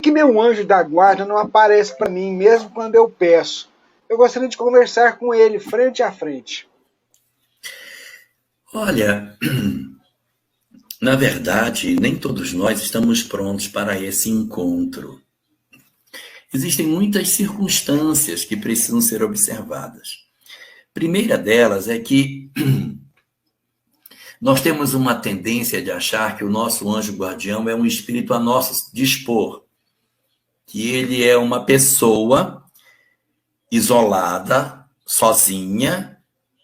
que meu anjo da guarda não aparece para mim, mesmo quando eu peço? Eu gostaria de conversar com ele frente a frente. Olha, na verdade, nem todos nós estamos prontos para esse encontro. Existem muitas circunstâncias que precisam ser observadas. Primeira delas é que nós temos uma tendência de achar que o nosso anjo guardião é um espírito a nosso dispor, que ele é uma pessoa isolada, sozinha,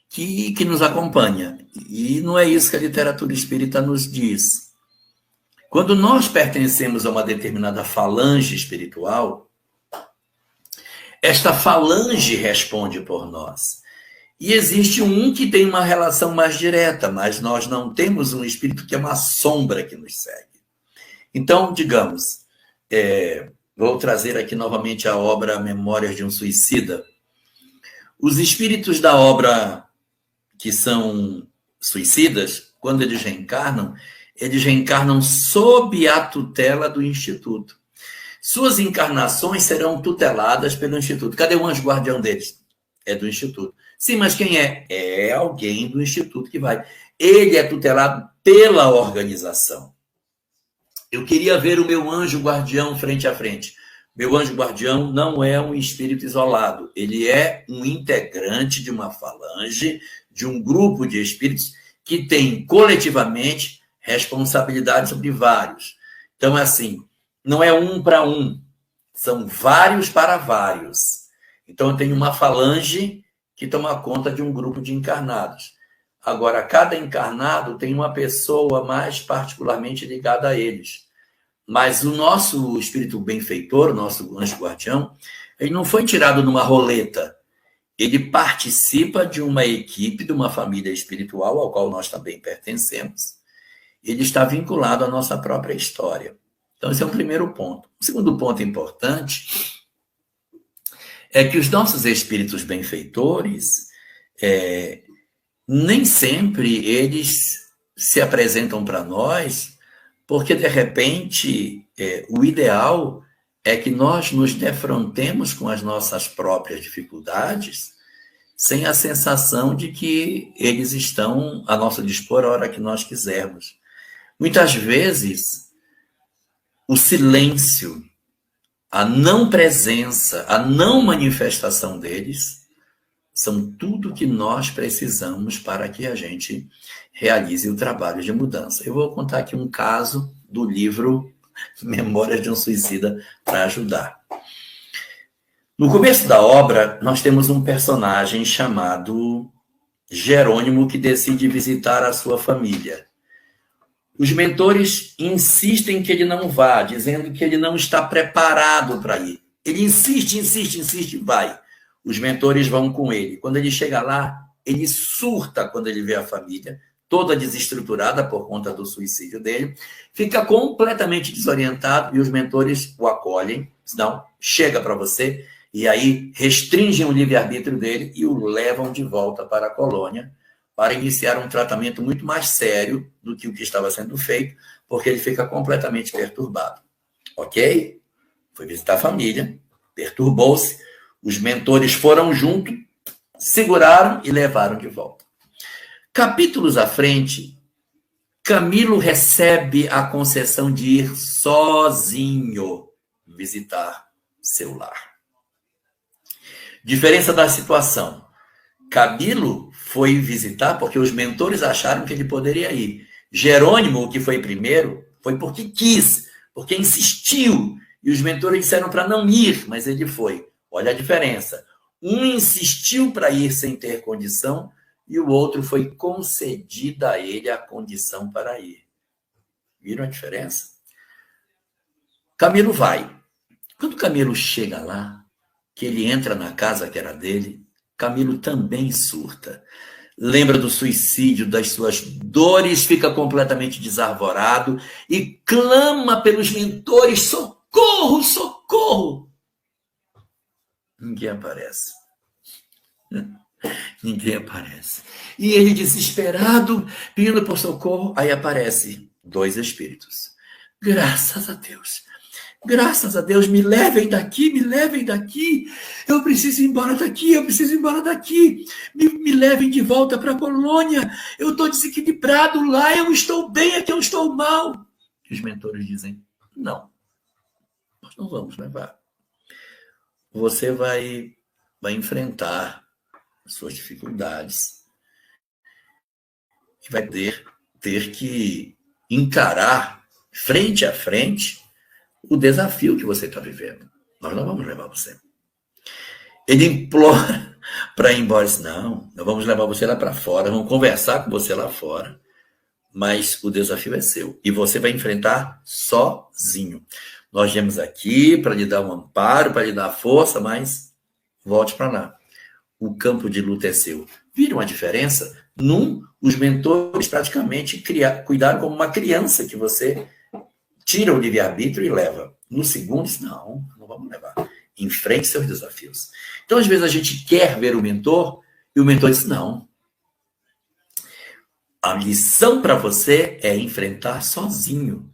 que nos acompanha. E não é isso que a literatura espírita nos diz. Quando nós pertencemos a uma determinada falange espiritual, esta falange responde por nós. E existe um que tem uma relação mais direta, mas nós não temos um espírito que é uma sombra que nos segue. Então, digamos, vou trazer aqui novamente a obra Memórias de um Suicida. Os espíritos da obra que são suicidas, quando eles reencarnam sob a tutela do Instituto. Suas encarnações serão tuteladas pelo Instituto. Cadê o anjo guardião deles? É do Instituto. Sim, mas quem é? É alguém do Instituto que vai. Ele é tutelado pela organização. Eu queria ver o meu anjo guardião frente a frente. Meu anjo guardião não é um espírito isolado. Ele é um integrante de uma falange, de um grupo de espíritos que tem coletivamente responsabilidade sobre vários. Então, é assim, não é um para um, são vários para vários. Então, eu tenho uma falange que toma conta de um grupo de encarnados. Agora, cada encarnado tem uma pessoa mais particularmente ligada a eles. Mas o nosso espírito benfeitor, o nosso anjo guardião, ele não foi tirado numa roleta. Ele participa de uma equipe, de uma família espiritual, ao qual nós também pertencemos. Ele está vinculado à nossa própria história. Então, esse é um primeiro ponto. O segundo ponto importante é que os nossos espíritos benfeitores, nem sempre eles se apresentam para nós, porque, de repente, o ideal é que nós nos defrontemos com as nossas próprias dificuldades, sem a sensação de que eles estão a nosso dispor a hora que nós quisermos. Muitas vezes, o silêncio, a não presença, a não manifestação deles, são tudo que nós precisamos para que a gente realize o trabalho de mudança. Eu vou contar aqui um caso do livro Memórias de um Suicida para ajudar. No começo da obra, nós temos um personagem chamado Jerônimo que decide visitar a sua família. Os mentores insistem que ele não vá, dizendo que ele não está preparado para ir. Ele insiste, vai. Os mentores vão com ele. Quando ele chega lá, ele surta quando ele vê a família, toda desestruturada por conta do suicídio dele, fica completamente desorientado e os mentores o acolhem, senão chega para você, e aí restringem o livre-arbítrio dele e o levam de volta para a colônia para iniciar um tratamento muito mais sério do que o que estava sendo feito, porque ele fica completamente perturbado. Ok? Foi visitar a família, perturbou-se, os mentores foram junto, seguraram e levaram de volta. Capítulos à frente, Camilo recebe a concessão de ir sozinho visitar seu lar. Diferença da situação. Camilo foi visitar porque os mentores acharam que ele poderia ir. Jerônimo, que foi primeiro, foi porque quis, porque insistiu. E os mentores disseram para não ir, mas ele foi. Olha a diferença. Um insistiu para ir sem ter condição e o outro foi concedida a ele a condição para ir. Viram a diferença? Camilo vai. Quando Camilo chega lá, que ele entra na casa que era dele, Camilo também surta. Lembra do suicídio, das suas dores, fica completamente desarvorado e clama pelos mentores: socorro, socorro! Ninguém aparece. Ninguém aparece. E ele, desesperado, pedindo por socorro, aí aparece 2 espíritos. Graças a Deus. Graças a Deus, me levem daqui, me levem daqui. Eu preciso ir embora daqui, eu preciso ir embora daqui. Me levem de volta para a Polônia. Eu estou desequilibrado lá, eu estou bem, aqui eu estou mal. E os mentores dizem, não, nós não vamos levar. Você vai enfrentar as suas dificuldades e vai ter que encarar frente a frente o desafio que você está vivendo. Nós não vamos levar você. Ele implora para ir embora. Não, nós vamos levar você lá para fora, vamos conversar com você lá fora, mas o desafio é seu. E você vai enfrentar sozinho. Nós viemos aqui para lhe dar um amparo, para lhe dar força, mas volte para lá. O campo de luta é seu. Viram a diferença? Os mentores praticamente cuidaram como uma criança que você tira o livre-arbítrio e leva. No segundo, não vamos levar. Enfrente seus desafios. Então, às vezes, a gente quer ver o mentor e o mentor diz, não. A lição para você é enfrentar sozinho.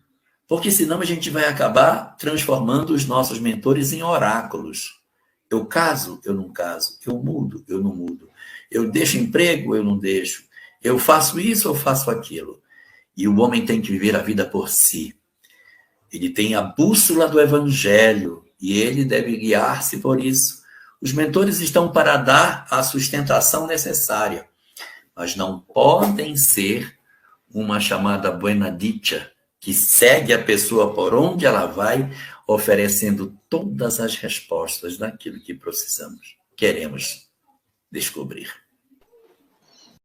Porque senão a gente vai acabar transformando os nossos mentores em oráculos. Eu caso, eu não caso. Eu mudo, eu não mudo. Eu deixo emprego, eu não deixo. Eu faço isso, eu faço aquilo. E o homem tem que viver a vida por si. Ele tem a bússola do evangelho e ele deve guiar-se por isso. Os mentores estão para dar a sustentação necessária, mas não podem ser uma chamada buena dicha, que segue a pessoa por onde ela vai, oferecendo todas as respostas daquilo que precisamos, queremos descobrir.